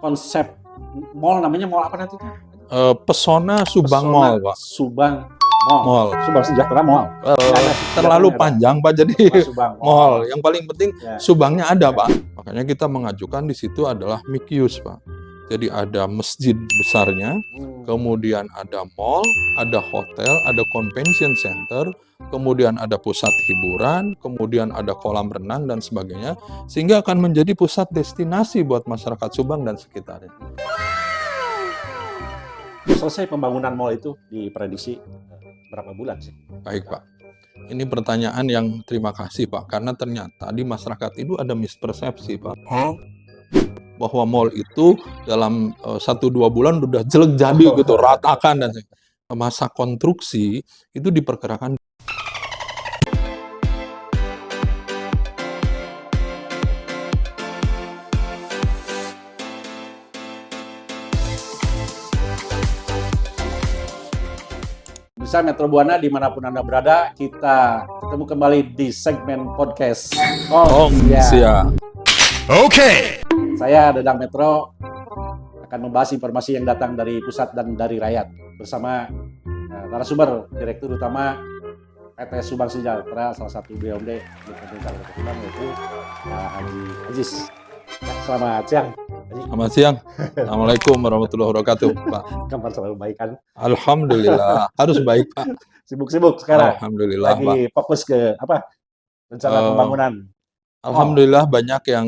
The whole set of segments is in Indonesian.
konsep mall, namanya mall apa nanti? Pesona Subang Pesona Mall, Pak. Subang Mall. Mall. Subang Sejahtera Mall. Terlalu panjang, Pak, jadi Subang mall. Yang paling penting Ya. Subangnya ada, Pak. Makanya kita mengajukan di situ adalah mixed use, Pak. Jadi ada masjid besarnya, kemudian ada mall, ada hotel, ada convention center, kemudian ada pusat hiburan, kemudian ada kolam renang dan sebagainya, sehingga akan menjadi pusat destinasi buat masyarakat Subang dan sekitarnya. Selesai pembangunan mall itu diprediksi berapa bulan sih? Baik, Pak. Ini pertanyaan yang terima kasih, Pak, karena ternyata di masyarakat itu ada mispersepsi, Pak. Bahwa mall itu dalam 1-2 bulan udah jelek jadi gitu, ratakan dan masa konstruksi itu diperkirakan. Bisa Metro Buana dimanapun Anda berada, kita ketemu kembali di segmen podcast Siap. Oke. Saya Dadang Metro akan membahas informasi yang datang dari pusat dan dari rakyat bersama narasumber Direktur Utama PT Subang Sejahtera, salah satu BUMD di pemerintah Kota Subang, yaitu Pak Haji Aziz. Selamat siang. Selamat siang. Assalamualaikum warahmatullahi wabarakatuh, Pak. Kabar selalu baik kan? Alhamdulillah. Harus baik, Pak. Sibuk-sibuk sekarang. Alhamdulillah, lagi Pak. Fokus ke apa? Rencana pembangunan. Alhamdulillah banyak yang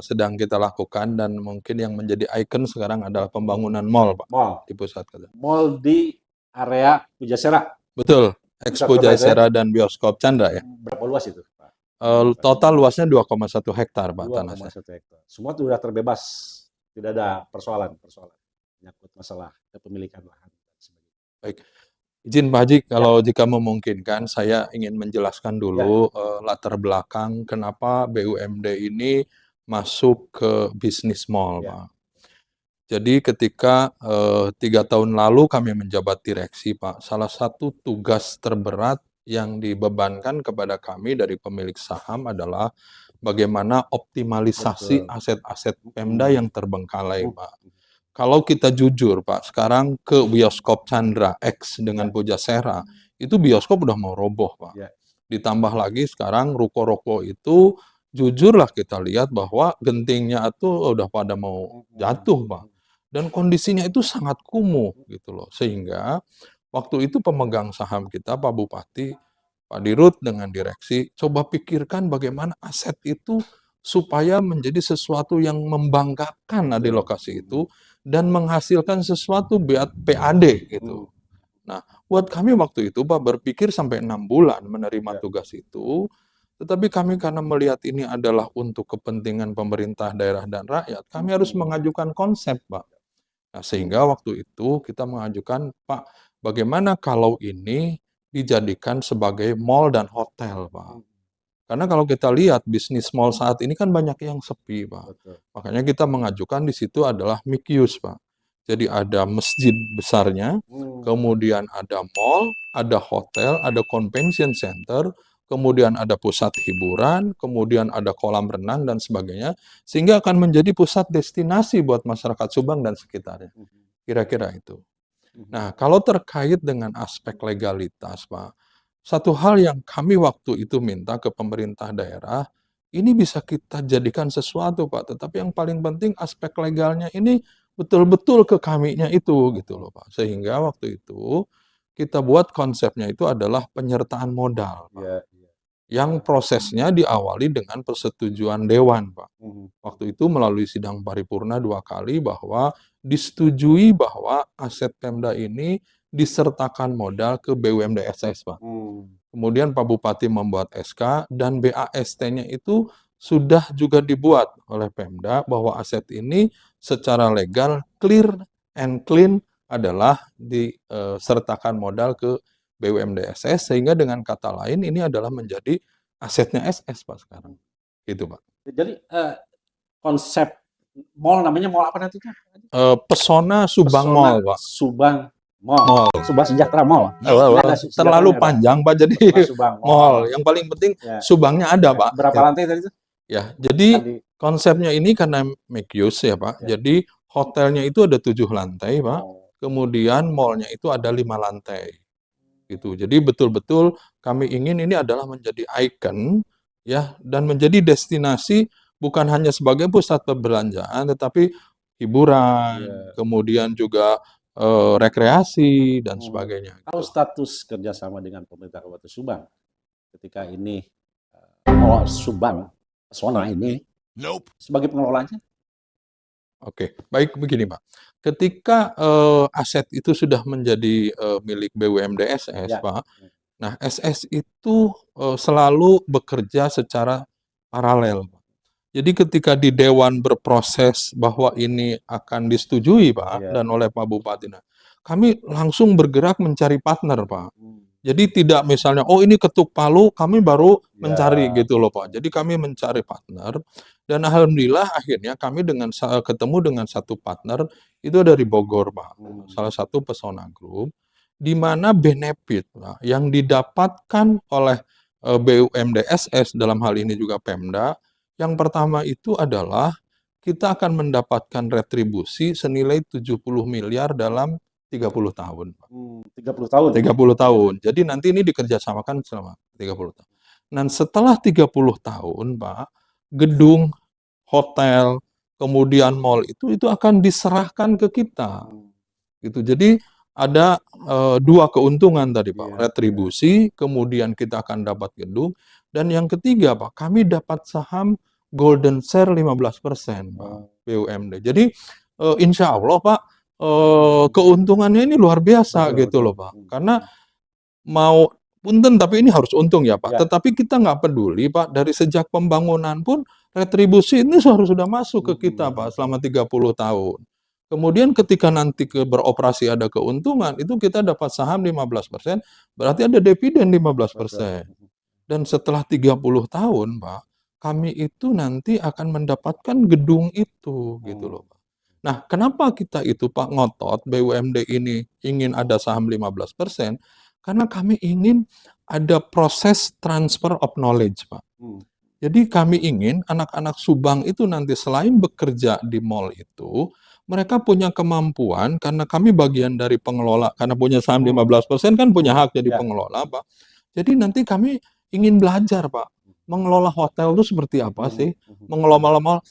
sedang kita lakukan, dan mungkin yang menjadi ikon sekarang adalah pembangunan mall, Pak. Mall Di pusat. Mall di area Pujasera. Betul. Expo Jayasera dan Bioskop Chandra ya. Berapa luas itu, Pak? Total luasnya 2,1 hektar, Pak, 2,1 hektar. Semua sudah terbebas. Tidak ada persoalan menyangkut masalah kepemilikan lahan. Baik. Izin Pak Haji, kalau jika memungkinkan, saya ingin menjelaskan dulu latar belakang kenapa BUMD ini masuk ke bisnis mall, Pak. Jadi ketika 3 tahun lalu kami menjabat direksi, Pak, salah satu tugas terberat yang dibebankan kepada kami dari pemilik saham adalah bagaimana optimalisasi aset-aset Pemda yang terbengkalai, Pak. Kalau kita jujur, Pak, sekarang ke Bioskop Chandra X dengan Pujasera, itu bioskop udah mau roboh, Pak. Ditambah lagi sekarang ruko-ruko itu, jujurlah kita lihat bahwa gentingnya itu udah pada mau jatuh, Pak. Dan kondisinya itu sangat kumuh gitu loh. Sehingga waktu itu pemegang saham kita, Pak Bupati, Pak Dirut dengan direksi, coba pikirkan bagaimana aset itu supaya menjadi sesuatu yang membanggakan di lokasi itu dan menghasilkan sesuatu PAD gitu. Nah, buat kami waktu itu, Pak, berpikir sampai 6 bulan menerima tugas itu, tetapi kami karena melihat ini adalah untuk kepentingan pemerintah daerah dan rakyat, kami harus mengajukan konsep, Pak. Nah, sehingga waktu itu kita mengajukan, Pak, bagaimana kalau ini dijadikan sebagai mall dan hotel, Pak. Karena kalau kita lihat bisnis mall saat ini kan banyak yang sepi, Pak. Makanya kita mengajukan di situ adalah mixed use, Pak. Jadi ada masjid besarnya, kemudian ada mall, ada hotel, ada convention center, kemudian ada pusat hiburan, kemudian ada kolam renang dan sebagainya, sehingga akan menjadi pusat destinasi buat masyarakat Subang dan sekitarnya. Kira-kira itu. Nah, kalau terkait dengan aspek legalitas, Pak, satu hal yang kami waktu itu minta ke pemerintah daerah, ini bisa kita jadikan sesuatu, Pak. Tetapi yang paling penting aspek legalnya ini betul-betul ke kaminya itu, gitu loh, Pak. Sehingga waktu itu kita buat konsepnya itu adalah penyertaan modal, Pak. Yang prosesnya diawali dengan persetujuan Dewan, Pak. Waktu itu melalui sidang paripurna 2 kali bahwa disetujui bahwa aset Pemda ini disertakan modal ke BUMD SS, Pak. Kemudian Pak Bupati membuat SK dan BAST-nya itu sudah juga dibuat oleh Pemda bahwa aset ini secara legal clear and clean adalah disertakan modal ke BUMD SS, sehingga dengan kata lain ini adalah menjadi asetnya SS, Pak, sekarang. Gitu, Pak. Jadi konsep mall, namanya mall apa nanti? Pesona Subang Mall, Pak. Subang Mall. Subang Sejahtera Mall. Terlalu panjang, Pak, jadi mall. Yang paling penting Subangnya ada, Pak. Berapa lantai tadi itu? Ya, jadi konsepnya ini karena make use ya, Pak. Jadi hotelnya itu ada 7 lantai, Pak. Oh. Kemudian mall-nya itu ada 5 lantai. Gitu. Jadi betul-betul kami ingin ini adalah menjadi ikon ya dan menjadi destinasi bukan hanya sebagai pusat perbelanjaan tetapi hiburan, Iya. kemudian juga rekreasi dan Hmm. sebagainya Kalau gitu. status kerjasama dengan pemerintah Kabupaten Subang ketika ini pengelola Subang Pesona ini sebagai pengelolanya? Oke, baik begini, Pak. Ketika aset itu sudah menjadi milik BUMD SS, Ya. Pak. Nah, SS itu selalu bekerja secara paralel. Jadi ketika di dewan berproses bahwa ini akan disetujui, Pak, Ya. dan oleh Pak Bupati, nah, kami langsung bergerak mencari partner, Pak. Hmm. Jadi tidak misalnya, oh ini ketuk palu, kami baru mencari Ya. gitu loh, Pak. Jadi kami mencari partner dan alhamdulillah akhirnya kami ketemu dengan satu partner itu dari Bogor, Pak. Hmm. Salah satu Pesona Group di mana benefit, Pak, yang didapatkan oleh BUMD SS dalam hal ini juga Pemda, yang pertama itu adalah kita akan mendapatkan retribusi senilai 70 miliar dalam 30 tahun. 30 tahun. 30 tahun. Jadi nanti ini dikerjasamakan selama 30 tahun. Dan setelah 30 tahun, Pak, gedung, hotel, kemudian mall itu akan diserahkan ke kita. Gitu. Jadi ada dua keuntungan tadi, Pak. Iya, Retribusi, kemudian kita akan dapat gedung, dan yang ketiga, Pak, kami dapat saham golden share 15%, Pak, BUMD. Jadi insya Allah, Pak, keuntungannya ini luar biasa betul, gitu betul. loh, Pak. Karena mau punten tapi ini harus untung ya, Pak. Ya. Tetapi kita nggak peduli, Pak, dari sejak pembangunan pun retribusi ini sudah masuk ke kita, Pak, selama 30 tahun. Kemudian ketika nanti beroperasi ada keuntungan, itu kita dapat saham 15%, berarti ada dividen 15%. Dan setelah 30 tahun, Pak, kami itu nanti akan mendapatkan gedung itu, gitu loh, Pak. Nah, kenapa kita itu, Pak, ngotot BUMD ini ingin ada saham 15%? Karena kami ingin ada proses transfer of knowledge, Pak. Jadi kami ingin anak-anak Subang itu nanti selain bekerja di mall itu, mereka punya kemampuan karena kami bagian dari pengelola, karena punya saham 15% kan punya hak jadi Ya. pengelola, Pak. Jadi nanti kami ingin belajar, Pak, mengelola hotel itu seperti apa sih? Mengelola mall.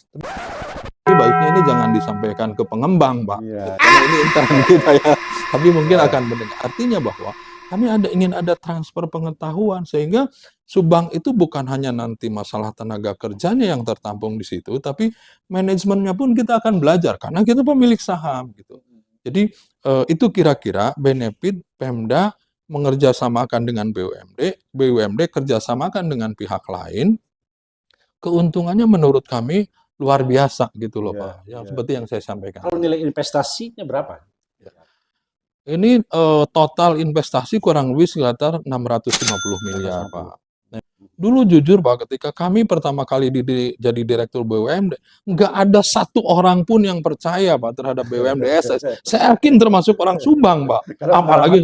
Tapi baiknya ini jangan disampaikan ke pengembang, Pak. Iya. Karena ini intern kita ya. Tapi mungkin akan mendengar. Artinya bahwa kami ingin ada transfer pengetahuan sehingga Subang itu bukan hanya nanti masalah tenaga kerjanya yang tertampung di situ, tapi manajemennya pun kita akan belajar karena kita pemilik saham gitu. Jadi itu kira-kira benefit Pemda mengerjasamakan dengan BUMD, BUMD kerjasamakan dengan pihak lain. Keuntungannya menurut kami luar biasa gitu loh, Iya, Pak. Yang iya. seperti yang saya sampaikan. Kalau nilai investasinya berapa? Ini total investasi kurang lebih sekitar 650 miliar, Pak. Nah, dulu jujur, Pak, ketika kami pertama kali jadi direktur BUMD, nggak ada satu orang pun yang percaya, Pak, terhadap BUMD SS. Saya yakin termasuk orang Subang, Pak. Karena Apalagi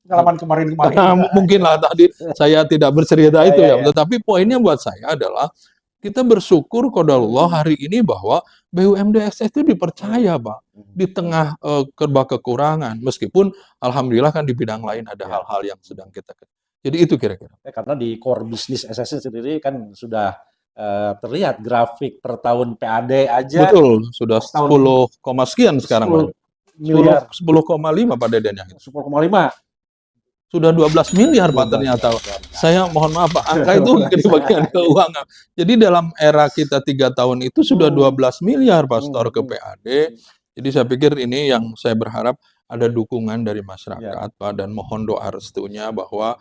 pengalaman kemarin-kemarin. karena mungkin lah tadi saya tidak bercerita itu Ya, ya. ya. Tetapi poinnya buat saya adalah kita bersyukur qadarullah hari ini bahwa BUMD SS itu dipercaya, Pak, di tengah kekurangan. Meskipun alhamdulillah kan di bidang lain ada Ya. hal-hal yang sedang kita. Jadi itu kira-kira. Karena di core bisnis SSN sendiri kan sudah terlihat grafik per tahun PAD aja Betul, sudah per tahun 10, sekian sekarang, Pak. 10 miliar, 10,5 Pak Deden yang itu. 10,5. Sudah 12 miliar, Pak, ternyata. Saya mohon maaf, Pak, angka itu di bagian keuangan. Jadi dalam era kita 3 tahun itu sudah 12 miliar, Pak, store ke PAD. Jadi saya pikir ini yang saya berharap ada dukungan dari masyarakat, Pak, dan mohon doa restunya bahwa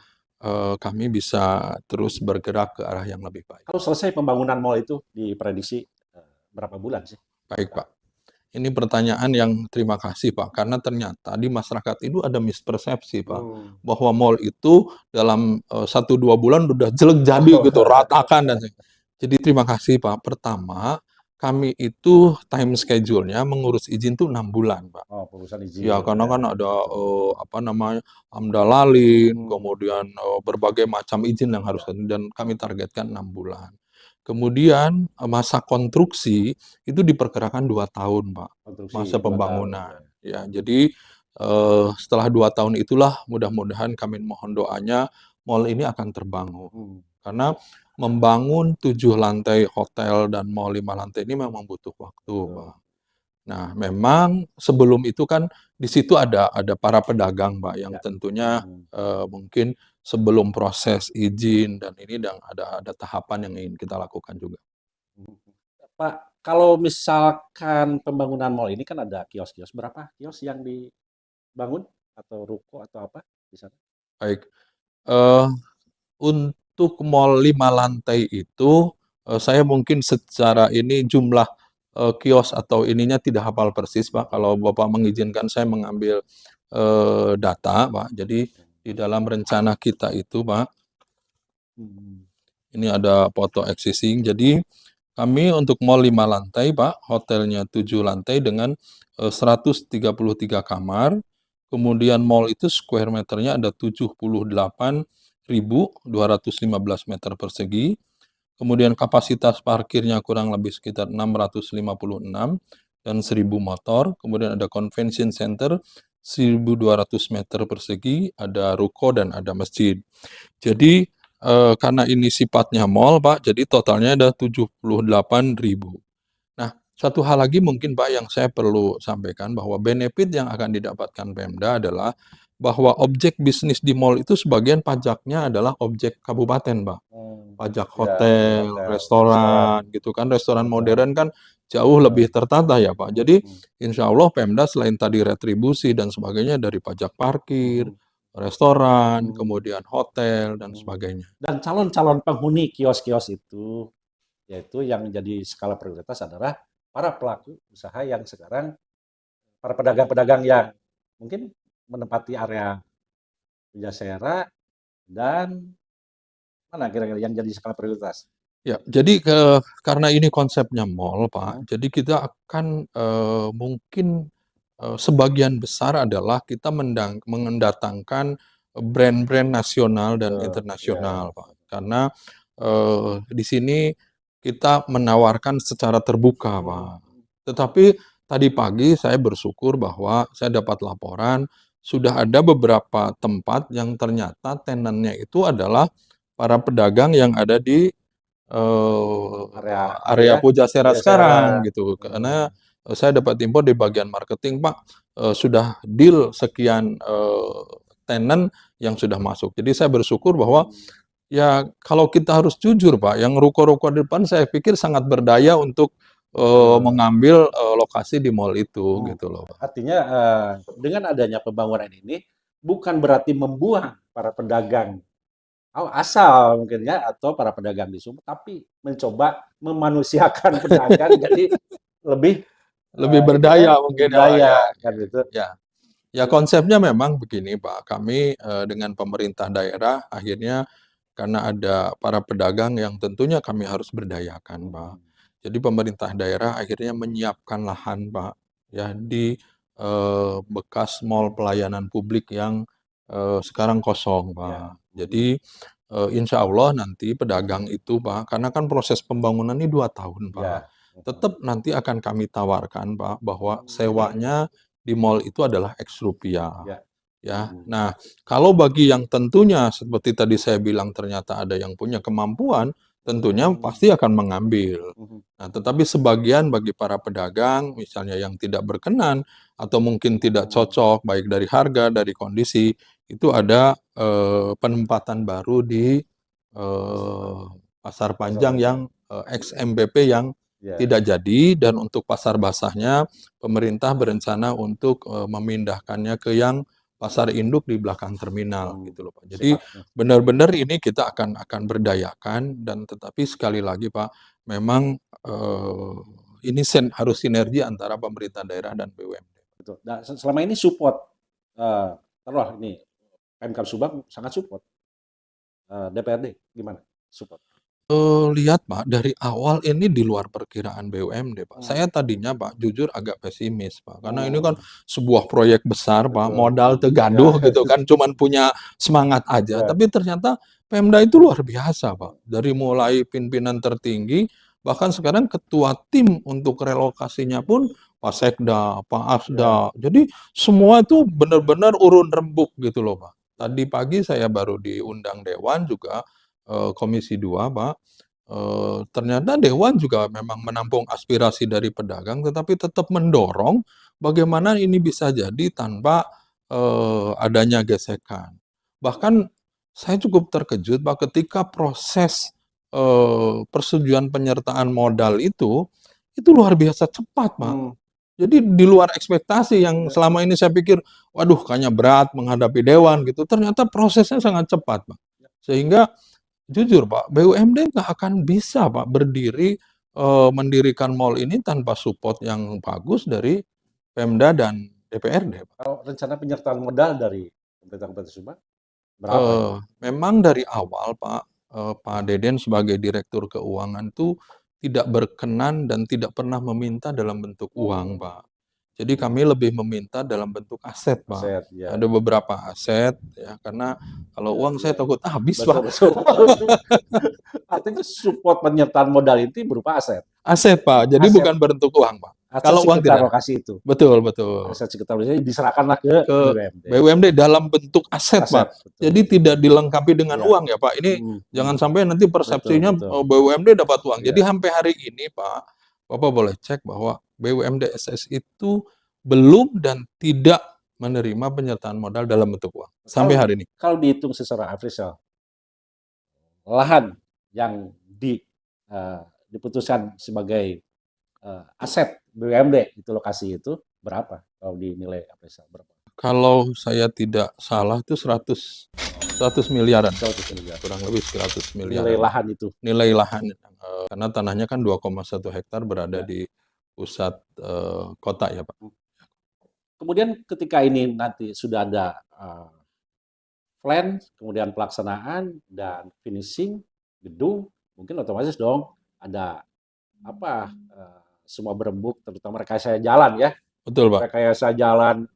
kami bisa terus bergerak ke arah yang lebih baik. Kalau selesai pembangunan mall itu diprediksi berapa bulan sih? Baik, Pak. Ini pertanyaan yang terima kasih, Pak, karena ternyata di masyarakat itu ada mispersepsi, Pak, bahwa mall itu dalam 1-2 bulan udah jelek jadi gitu, ratakan dan jadi terima kasih, Pak. Pertama, kami itu time schedule-nya mengurus izin tuh 6 bulan, Pak. Oh, pengurusan izin. Ya, karena kan ada AMDA Lalin, kemudian berbagai macam izin yang harus dan kami targetkan 6 bulan. Kemudian masa konstruksi itu diperkirakan 2 tahun, Pak, Konstruksi masa 2 tahun, pembangunan. ya. Ya, jadi setelah 2 tahun itulah mudah-mudahan kami mohon doanya mall ini akan terbangun. Hmm. Karena membangun 7 lantai hotel dan mall 5 lantai ini memang butuh waktu, Betul. Pak. Nah, memang sebelum itu kan di situ ada para pedagang, Pak, yang Ya. tentunya Hmm. mungkin sebelum proses izin dan ini dan ada tahapan yang ingin kita lakukan juga. Pak, kalau misalkan pembangunan mall ini kan ada kios-kios, berapa kios yang dibangun atau ruko atau apa di sana? Baik, eee, untuk mall 5 lantai itu, saya mungkin secara ini jumlah, kios atau ininya tidak hafal persis, Pak. Kalau Bapak mengizinkan saya mengambil, data, Pak. Jadi di dalam rencana kita itu, Pak, Hmm. ini ada foto existing. Jadi kami untuk mall 5 lantai, Pak, hotelnya 7 lantai dengan 133 kamar. Kemudian mall itu square meternya ada 78.215 meter persegi. Kemudian kapasitas parkirnya kurang lebih sekitar 656 dan 1.000 motor. Kemudian ada convention center 1.200 meter persegi, ada ruko dan ada masjid. Jadi karena ini sifatnya mall, Pak, jadi totalnya ada 78.000. Nah, satu hal lagi mungkin, Pak, yang saya perlu sampaikan bahwa benefit yang akan didapatkan Pemda adalah bahwa objek bisnis di mall itu sebagian pajaknya adalah objek kabupaten, Pak. Hmm. Pajak Ya, pajak hotel, hotel, restoran, restoran, gitu kan. Restoran betul. modern kan jauh lebih tertata ya, Pak. Jadi, Hmm. insya Allah Pemda selain tadi retribusi dan sebagainya dari pajak parkir, Hmm. restoran, Hmm. kemudian hotel, dan Hmm. sebagainya. Dan calon-calon penghuni kios-kios itu, yaitu yang menjadi skala prioritas adalah para pelaku usaha yang sekarang, para pedagang-pedagang yang mungkin menempati area Pujasera dan mana kira-kira yang jadi skala prioritas? Ya, jadi karena ini konsepnya mall, Hmm. Pak, jadi kita akan, mungkin, sebagian besar adalah kita mendatangkan brand-brand nasional dan Betul, ya. internasional, Pak. Karena, di sini kita menawarkan secara terbuka, Hmm. Pak. Tetapi tadi pagi saya bersyukur bahwa saya dapat laporan sudah ada beberapa tempat yang ternyata tenannya itu adalah para pedagang yang ada di Area itu area ya, Pujasera Pujasera. sekarang gitu. Karena, Hmm. saya dapat info di bagian marketing, Pak, sudah deal sekian, tenant yang sudah masuk. Jadi saya bersyukur bahwa, Hmm. ya kalau kita harus jujur, Pak, yang ruko-ruko di depan saya pikir sangat berdaya untuk, Betul. mengambil, lokasi di mall itu Hmm. gitu loh, Pak. Artinya dengan adanya pembangunan ini bukan berarti membuang para pedagang asal mungkin ya atau para pedagang di Sumut, tapi mencoba memanusiakan pedagang jadi lebih Lebih itu ya berdaya mungkin ya, Pak, berdaya ya, kan gitu. ya. Ya konsepnya memang begini, Pak, kami, dengan pemerintah daerah akhirnya karena ada para pedagang yang tentunya kami harus berdayakan, Pak. Hmm. Jadi pemerintah daerah akhirnya menyiapkan lahan, Pak, ya di, bekas mall pelayanan publik yang, sekarang kosong, Ya. Pak. Hmm. Jadi, insya Allah nanti pedagang itu, Pak, karena kan proses pembangunan ini 2 tahun, Pak, Ya. Hmm. tetap nanti akan kami tawarkan, Pak, bahwa Hmm. sewanya di mall itu adalah Rp X, Ya. ya. Hmm. Nah, kalau bagi yang tentunya seperti tadi saya bilang ternyata ada yang punya kemampuan, tentunya Hmm. pasti akan mengambil. Hmm. Nah, tetapi sebagian bagi para pedagang, misalnya yang tidak berkenan atau mungkin tidak Hmm. cocok, baik dari harga, dari kondisi, itu ada penempatan baru di Pasar Panjang yang ex-MBP yang Ya. tidak jadi, dan untuk pasar basahnya pemerintah berencana untuk memindahkannya ke yang pasar induk di belakang terminal Hmm. gitu loh, Pak. Jadi Siap. benar-benar ini kita akan berdayakan, dan tetapi sekali lagi, Pak, memang ini harus sinergi antara pemerintah daerah dan BUMD. Betul. Nah, selama ini support, taruhlah ini Pemkab Subang sangat support, DPRD gimana support? Lihat Pak, dari awal ini di luar perkiraan BUMD Pak. Hmm. Saya tadinya Pak, jujur agak pesimis Pak, karena ini Oh, kan sebuah proyek besar Pak, betul. modal Ya, tegaduh gitu kan, cuman punya semangat aja. ya. Tapi ternyata Pemda itu luar biasa Pak. Dari mulai pimpinan tertinggi, bahkan sekarang ketua tim untuk relokasinya pun Pak Sekda, Pak Asda. Jadi semua itu benar-benar urun rembuk gitu loh Pak. Tadi pagi saya baru diundang Dewan juga, Komisi 2 Pak. Ternyata Dewan juga memang menampung aspirasi dari pedagang, tetapi tetap mendorong bagaimana ini bisa jadi tanpa adanya gesekan. Bahkan saya cukup terkejut Pak ketika proses persetujuan penyertaan modal itu luar biasa cepat Pak. Hmm. Jadi di luar ekspektasi yang selama ini saya pikir, waduh kayaknya berat menghadapi Dewan gitu. Ternyata prosesnya sangat cepat Pak. Sehingga jujur Pak, BUMD nggak akan bisa Pak berdiri, mendirikan mall ini tanpa support yang bagus dari Pemda dan DPRD Pak. Kalau rencana penyertaan modal dari pemerintah Kabupaten Subang berapa itu? Memang dari awal Pak, Pak Deden sebagai Direktur Keuangan tuh tidak berkenan dan tidak pernah meminta dalam bentuk uang Pak. Jadi kami lebih meminta dalam bentuk aset Pak. Aset, ya. Ada beberapa aset ya, karena kalau uang saya takut habis Betul, Pak. betul. Artinya support penyertaan modal itu berupa aset. Aset Pak, jadi Aset. bukan berbentuk uang Pak. Aset Kalau uang sekitar tidak ada. lokasi itu. Betul, betul. Aset sekitar lokasi diserahkanlah ke Ke BUMD. BUMD dalam bentuk aset Pak. Betul. Jadi tidak dilengkapi dengan Ya. uang ya Pak. Ini jangan sampai nanti persepsinya betul. BUMD dapat uang. Ya. Jadi sampai hari ini Pak, Bapak boleh cek bahwa BUMD SS itu belum dan tidak menerima penyertaan modal dalam bentuk uang sampai hari ini. Kalau dihitung secara average, lahan yang diputuskan sebagai aset BUMD itu lokasi itu berapa kalau dinilai appraisal berapa? Kalau saya tidak salah itu 100 miliaran. 100 miliar. Kurang lebih 100 miliar. Nilai lahan itu. Nilai lahan karena tanahnya kan 2,1 hektar berada di pusat kota ya Pak. Kemudian ketika ini nanti sudah ada plan, kemudian pelaksanaan dan finishing gedung, mungkin otomatis dong ada semua berembuk, terutama rekayasa jalan ya. Betul Pak. Rekayasa jalan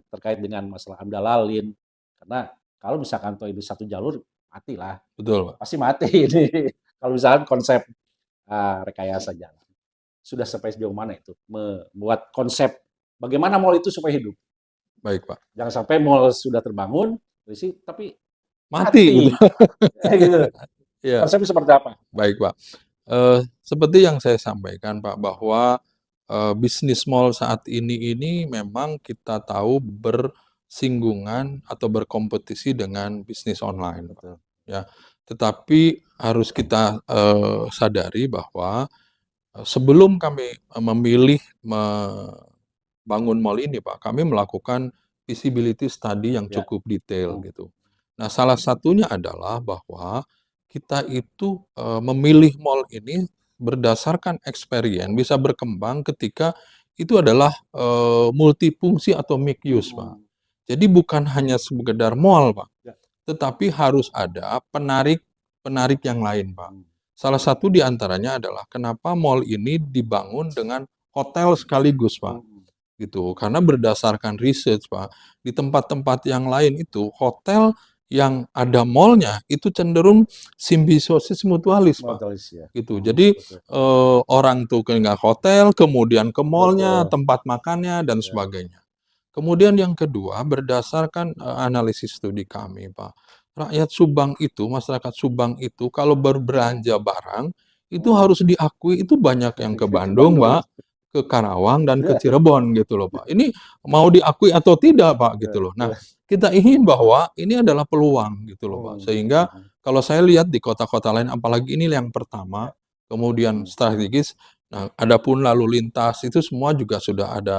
terkait dengan masalah AMDA Lalin. Karena kalau misalkan toh ini satu jalur, matilah. Betul Pak. Pasti mati ini. Kalau misalkan konsep rekayasa jalan. Sudah sampai sejauh mana itu? Membuat konsep bagaimana mall itu supaya hidup. Baik Pak. Jangan sampai mall sudah terbangun, tapi mati. Gitu. Ya. Konsepnya seperti apa? Baik Pak. Seperti yang saya sampaikan Pak, bahwa bisnis mall saat ini memang kita tahu bersinggungan atau berkompetisi dengan bisnis online. Betul. Ya, tetapi harus kita sadari bahwa sebelum kami memilih membangun mall ini Pak, kami melakukan feasibility study yang cukup detail gitu. Nah, salah satunya adalah bahwa kita itu memilih mall ini berdasarkan experience bisa berkembang ketika itu adalah multifungsi atau mixed use Pak. Jadi bukan hanya sekedar mall Pak, tetapi harus ada penarik yang lain Pak. Salah satu di antaranya adalah kenapa mall ini dibangun dengan hotel sekaligus Pak. Gitu. Karena berdasarkan research Pak, di tempat-tempat yang lain itu hotel yang ada mallnya itu cenderung simbiosis mutualis Pak. Gitu. Jadi orang tuh ke hotel, kemudian ke mallnya, tempat makannya dan sebagainya. Kemudian yang kedua, berdasarkan analisis studi kami Pak, rakyat Subang itu, masyarakat Subang itu kalau berbelanja barang itu harus diakui itu banyak yang ke Bandung Pak, ke Karawang dan ke Cirebon gitu loh Pak. Ini mau diakui atau tidak Pak gitu loh. Nah, kita ingin bahwa ini adalah peluang gitu loh Pak. Sehingga kalau saya lihat di kota-kota lain, apalagi ini yang pertama, kemudian strategis, nah adapun lalu lintas itu semua juga sudah ada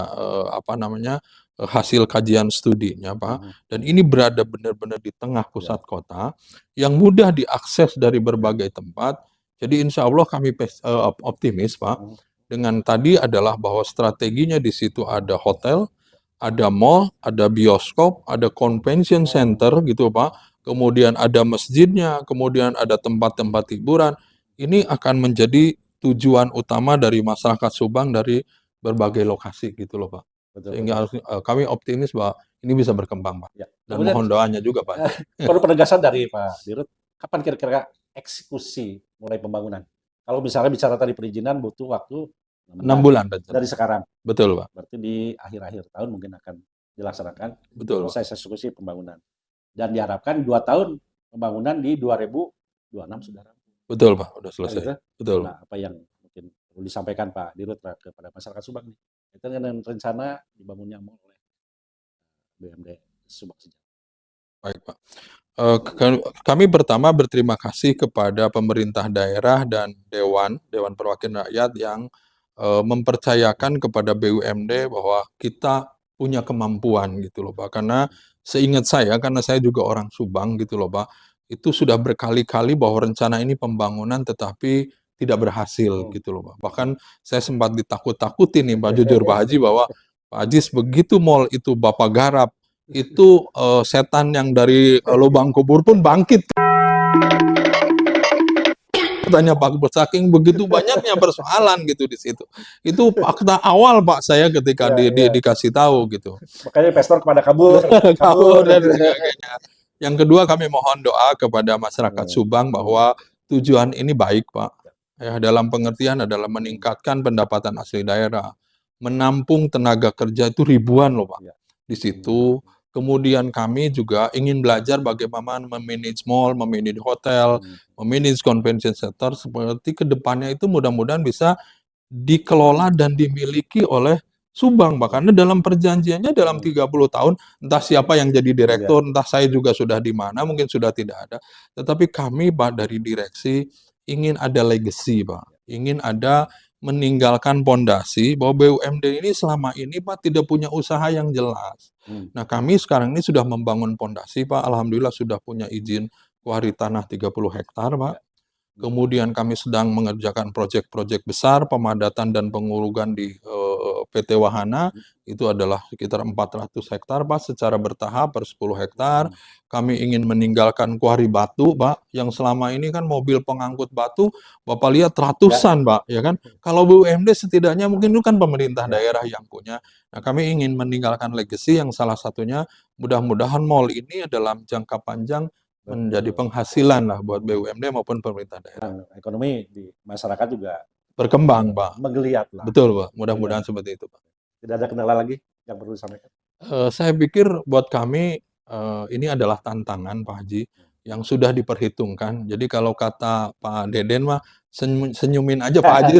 hasil kajian studinya Pak. Dan ini berada benar-benar di tengah pusat kota yang mudah diakses dari berbagai tempat. Jadi insya Allah kami optimis Pak. Dengan tadi adalah bahwa strateginya di situ ada hotel, ada mall, ada bioskop, ada convention center gitu Pak. Kemudian ada masjidnya, kemudian ada tempat-tempat hiburan. ini akan menjadi tujuan utama dari masyarakat Subang dari berbagai lokasi gitu loh, Pak. Betul, Sehingga betul. kami optimis bahwa ini bisa berkembang, Pak. Ya. Dan Kemudian mohon doanya juga, Pak eh, Haji. perlu penegasan dari Pak Dirut, kapan kira-kira eksekusi mulai pembangunan? Kalau misalnya bicara tadi perizinan butuh waktu 6 6 bulan bulan dari rencananya. sekarang. Betul, Pak. Berarti di akhir-akhir tahun mungkin akan dilaksanakan Betul, Pak. proses eksekusi pembangunan. Dan diharapkan 2 tahun pembangunan di 2026 sudah rampung. Betul, Pak. Udah Nah, selesai. gitu. Betul. Nah, apa yang mungkin perlu disampaikan Pak Dirut kepada masyarakat Subang nih? Itu dengan rencana dibangunnya mall oleh BUMD Subang Sejahtera. Baik, Pak. Kami pertama berterima kasih kepada pemerintah daerah dan Dewan Perwakilan Rakyat yang mempercayakan kepada BUMD bahwa kita punya kemampuan gitu loh, Pak. Karena seingat saya, karena saya juga orang Subang gitu loh, Pak, itu sudah berkali-kali bahwa rencana ini pembangunan tetapi tidak berhasil gitu loh, Pak. Bahkan saya sempat ditakut-takutin nih, Pak, jujur Pak Haji, bahwa Pak Haji begitu mall itu Bapak garap, itu setan yang dari lubang kubur pun bangkit. Tanya Pak Gubernur, saking begitu banyaknya persoalan gitu di situ. Itu fakta awal Pak saya ketika Ya, ya. dikasih tahu gitu. Makanya investor kepada kabur, Kabur dan sebagainya. Yang kedua kami mohon doa kepada masyarakat Subang bahwa tujuan ini baik Pak. Ya, dalam pengertian adalah meningkatkan pendapatan asli daerah, menampung tenaga kerja itu ribuan loh Pak. Di situ kemudian kami juga ingin belajar bagaimana memanage mall, memanage hotel, memanage convention center seperti kedepannya itu mudah-mudahan bisa dikelola dan dimiliki oleh Subang, Pak. Karena dalam perjanjiannya dalam 30 tahun, entah siapa yang jadi direktur, entah saya juga sudah di mana, mungkin sudah tidak ada. Tetapi kami, Pak, dari direksi ingin ada legacy, Pak. Ingin ada meninggalkan pondasi bahwa BUMD ini selama ini, Pak, tidak punya usaha yang jelas. Nah, kami sekarang ini sudah membangun pondasi, Pak. Alhamdulillah sudah punya izin kuari tanah 30 hektar, Pak. Kemudian kami sedang mengerjakan proyek-proyek besar pemadatan dan pengurugan di PT Wahana, itu adalah sekitar 400 hektar Pak, secara bertahap per 10 hektar. Kami ingin meninggalkan kuari batu Pak, yang selama ini kan mobil pengangkut batu, Bapak lihat ratusan Pak, ya kan. Kalau BUMD setidaknya mungkin itu kan pemerintah daerah yang punya. Nah, kami ingin meninggalkan legacy yang salah satunya mudah-mudahan mall ini dalam jangka panjang menjadi penghasilan lah buat BUMD maupun pemerintah daerah. Ekonomi di masyarakat juga Berkembang, Pak. menggeliat lah. Betul, Pak. Mudah-mudahan seperti itu, Pak. Tidak ada kendala lagi yang perlu disampaikan? Saya pikir buat kami ini adalah tantangan, Pak Haji, yang sudah diperhitungkan. Jadi kalau kata Pak Deden mah senyumin aja Pak Haji.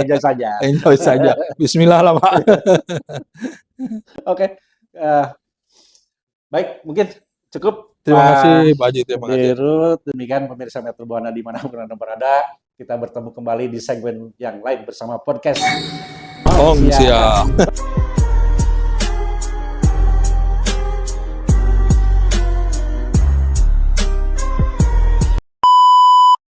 Enjoy saja. Enjoy saja. Bismillah lah, Pak. Oke. Baik, mungkin cukup. Terima kasih Pak Haji, terima kasih. Dirut, demikian pemirsa Metro Buana dimanapun Anda berada. Kita bertemu kembali di segmen yang lain bersama podcast Manusia.